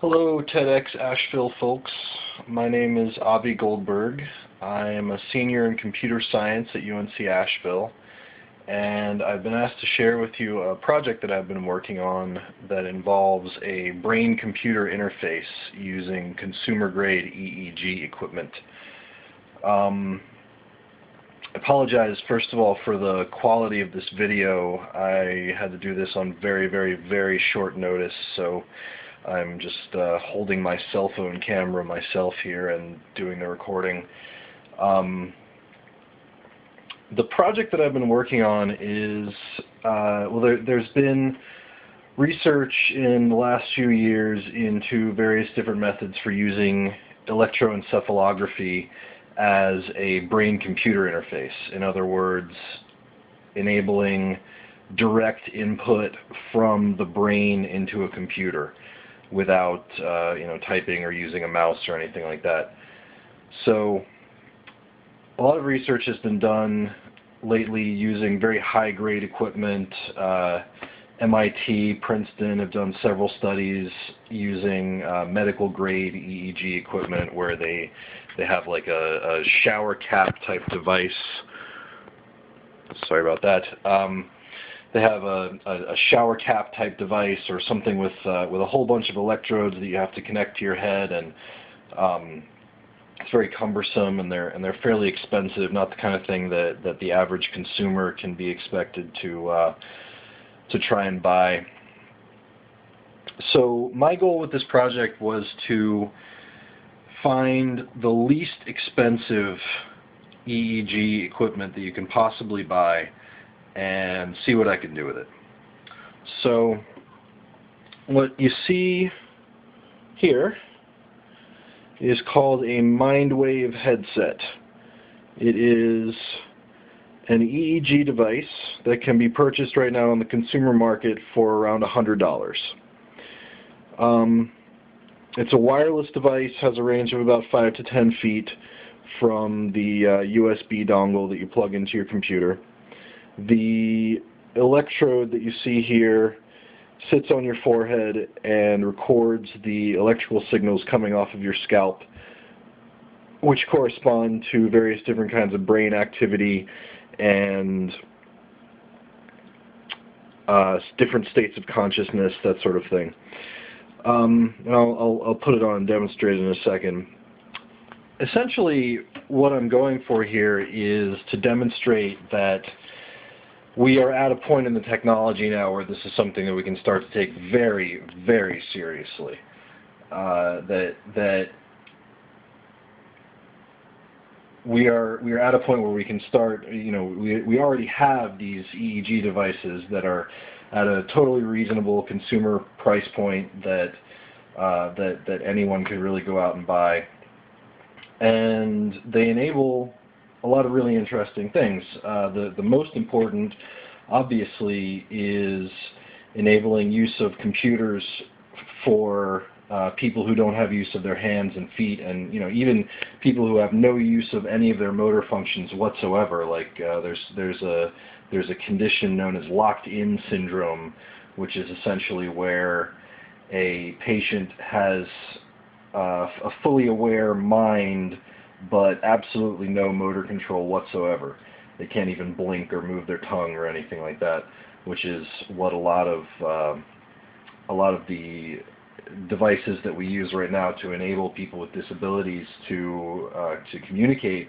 Hello, TEDxAVL folks. My name is Avi Goldberg. I am a senior in computer science at UNC Asheville, and I've been asked to share with you a project that I've been working on that involves a brain-computer interface using consumer-grade EEG equipment. I apologize, first of all, for the quality of this video. I had to do this on very short notice, so I'm just holding my cell phone camera myself here and doing the recording. The project that I've been working on is, there's been research in the last few years into various different methods for using electroencephalography as a brain-computer interface. In other words, enabling direct input from the brain into a computer without typing or using a mouse or anything like that. So a lot of research has been done lately using very high-grade equipment. MIT, Princeton have done several studies using medical-grade EEG equipment where they have like a shower cap type device. Sorry about that. They have a shower cap type device or something with a whole bunch of electrodes that you have to connect to your head, and it's very cumbersome, and they're fairly expensive. Not the kind of thing that the average consumer can be expected to try and buy. So my goal with this project was to find the least expensive EEG equipment that you can possibly buy and see what I can do with it. So what you see here is called a MindWave headset. It is an EEG device that can be purchased right now on the consumer market for around $100. It's a wireless device, has a range of about 5 to 10 feet from the USB dongle that you plug into your computer. The electrode that you see here sits on your forehead and records the electrical signals coming off of your scalp, which correspond to various different kinds of brain activity and different states of consciousness, that sort of thing. And I'll put it on and demonstrate in a second. Essentially, what I'm going for here is to demonstrate that we are at a point in the technology now where this is something that we can start to take very seriously. That we are at a point where we can start. We already have these EEG devices that are at a totally reasonable consumer price point that anyone could really go out and buy, and they enable a lot of really interesting things. The most important, obviously, is enabling use of computers for people who don't have use of their hands and feet, and even people who have no use of any of their motor functions whatsoever. Like there's a condition known as locked-in syndrome, which is essentially where a patient has a fully aware mind but absolutely no motor control whatsoever. They can't even blink or move their tongue or anything like that, which is what a lot of the devices that we use right now to enable people with disabilities to communicate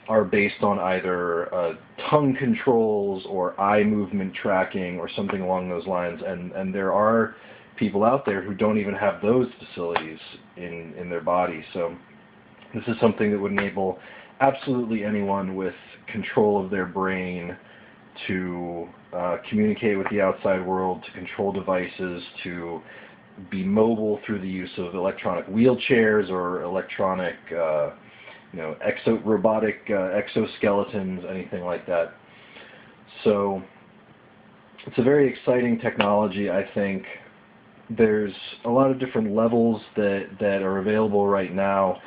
are based on either tongue controls or eye movement tracking or something along those lines. And there are people out there who don't even have those facilities in their body. So this is something that would enable absolutely anyone with control of their brain to communicate with the outside world, to control devices, to be mobile through the use of electronic wheelchairs or electronic, robotic exoskeletons, anything like that. So it's a very exciting technology, I think. There's a lot of different levels that are available right now.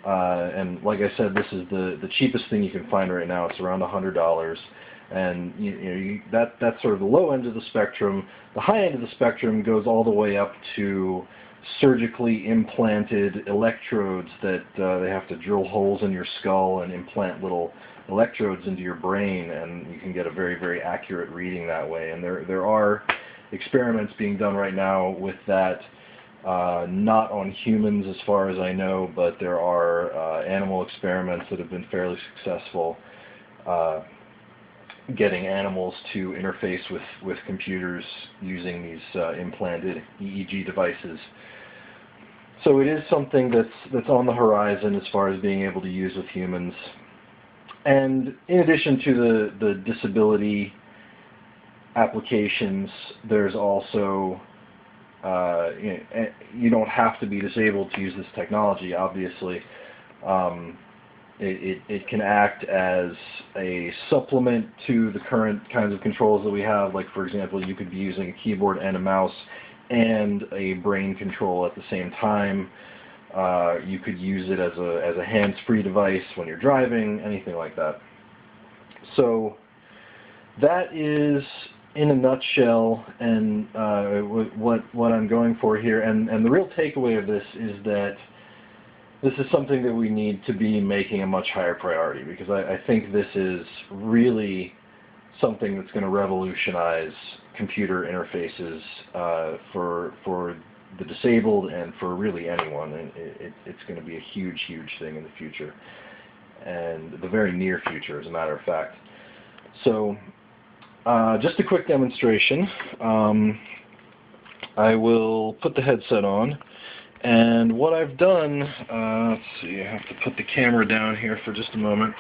And like I said, this is the cheapest thing you can find right now. It's around $100. And that's sort of the low end of the spectrum. The high end of the spectrum goes all the way up to surgically implanted electrodes that they have to drill holes in your skull and implant little electrodes into your brain, and you can get a very, very accurate reading that way. And there are experiments being done right now with that, not on humans as far as I know, but there are animal experiments that have been fairly successful, getting animals to interface with computers using these implanted EEG devices. So it is something that's on the horizon as far as being able to use with humans. And in addition to the disability applications, there's also, you don't have to be disabled to use this technology, obviously. It can act as a supplement to the current kinds of controls that we have. Like, for example, you could be using a keyboard and a mouse and a brain control at the same time. You could use it as a hands-free device when you're driving, anything like that. So that is, in a nutshell, and what I'm going for here. And the real takeaway of this is that this is something that we need to be making a much higher priority, because I think this is really something that's going to revolutionize computer interfaces for the disabled and for really anyone. And it's going to be a huge, huge thing in the future, and the very near future, as a matter of fact. So just a quick demonstration. I will put the headset on. And what I've done, let's see, I have to put the camera down here for just a moment.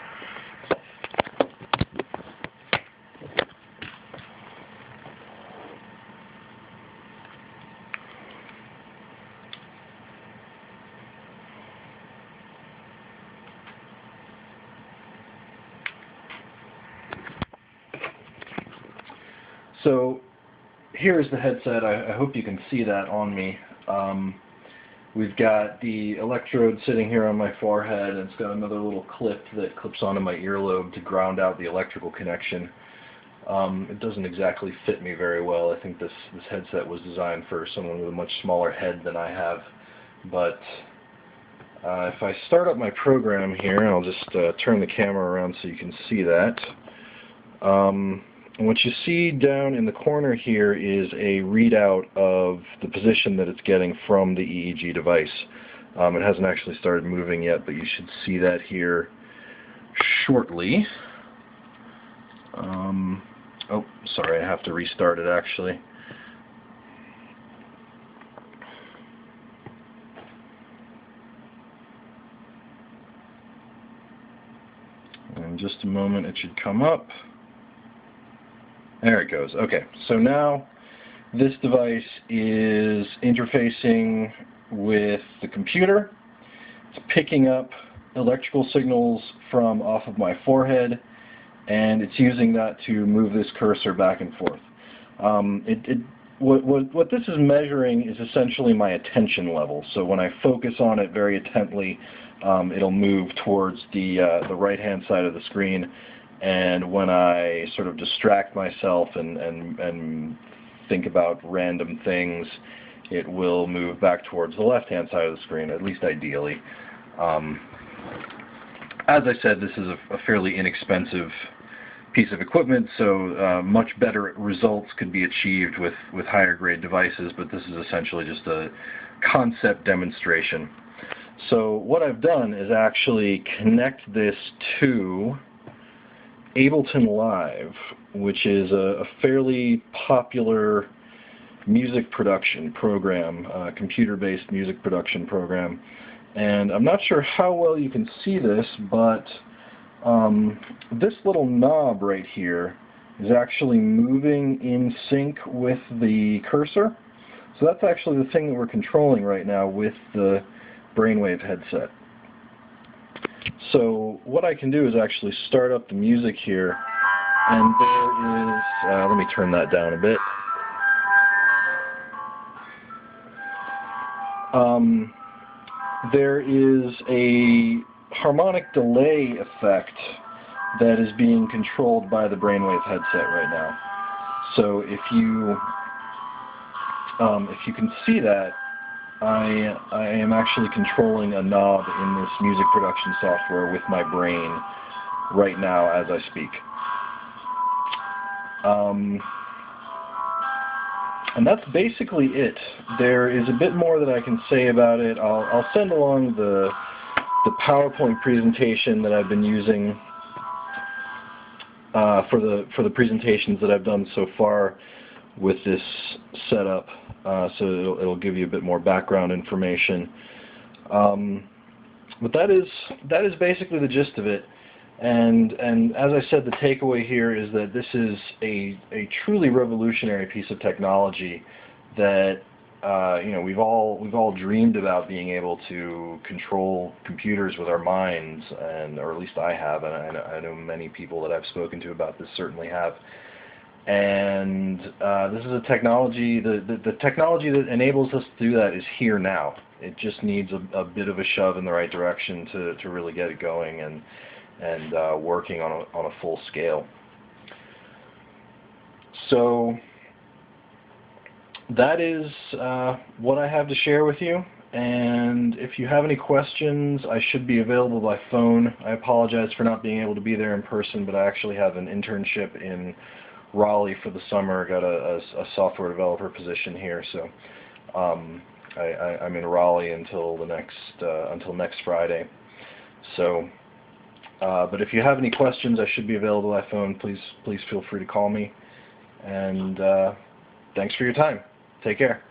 So here's the headset. I hope you can see that on me. We've got the electrode sitting here on my forehead, and it's got another little clip that clips onto my earlobe to ground out the electrical connection. It doesn't exactly fit me very well. I think this headset was designed for someone with a much smaller head than I have. But if I start up my program here, I'll just turn the camera around so you can see that. And what you see down in the corner here is a readout of the position that it's getting from the EEG device. It hasn't actually started moving yet, but you should see that here shortly. Oh, sorry, I have to restart it actually. In just a moment it should come up. There it goes. Okay, so now this device is interfacing with the computer. It's picking up electrical signals from off of my forehead, and it's using that to move this cursor back and forth. What this is measuring is essentially my attention level. So when I focus on it very intently, it'll move towards the right-hand side of the screen. And when I sort of distract myself and think about random things, it will move back towards the left-hand side of the screen, at least ideally. As I said, this is a fairly inexpensive piece of equipment, so much better results could be achieved with higher grade devices, but this is essentially just a concept demonstration. So what I've done is actually connect this to Ableton Live, which is a fairly popular music production program, computer-based music production program. And I'm not sure how well you can see this, but this little knob right here is actually moving in sync with the cursor. So that's actually the thing that we're controlling right now with the Brainwave headset. So what I can do is actually start up the music here, and there is, let me turn that down a bit. There is a harmonic delay effect that is being controlled by the Brainwave headset right now. So if you can see that, I am actually controlling a knob in this music production software with my brain right now as I speak. And that's basically it. There is a bit more that I can say about it. I'll send along the PowerPoint presentation that I've been using for the presentations that I've done so far with this setup, so it'll give you a bit more background information. But that is basically the gist of it. And as I said, the takeaway here is that this is a truly revolutionary piece of technology that you know, we've all dreamed about being able to control computers with our minds, or at least I have, and I know many people that I've spoken to about this certainly have. And this is a technology, the technology that enables us to do that is here now. It just needs a bit of a shove in the right direction to really get it going and working on a full scale. So that is what I have to share with you. And if you have any questions, I should be available by phone. I apologize for not being able to be there in person, but I actually have an internship in Raleigh for the summer. I got a software developer position here, so I'm in Raleigh until next Friday. So, but if you have any questions, I should be available by phone. Please feel free to call me. And thanks for your time. Take care.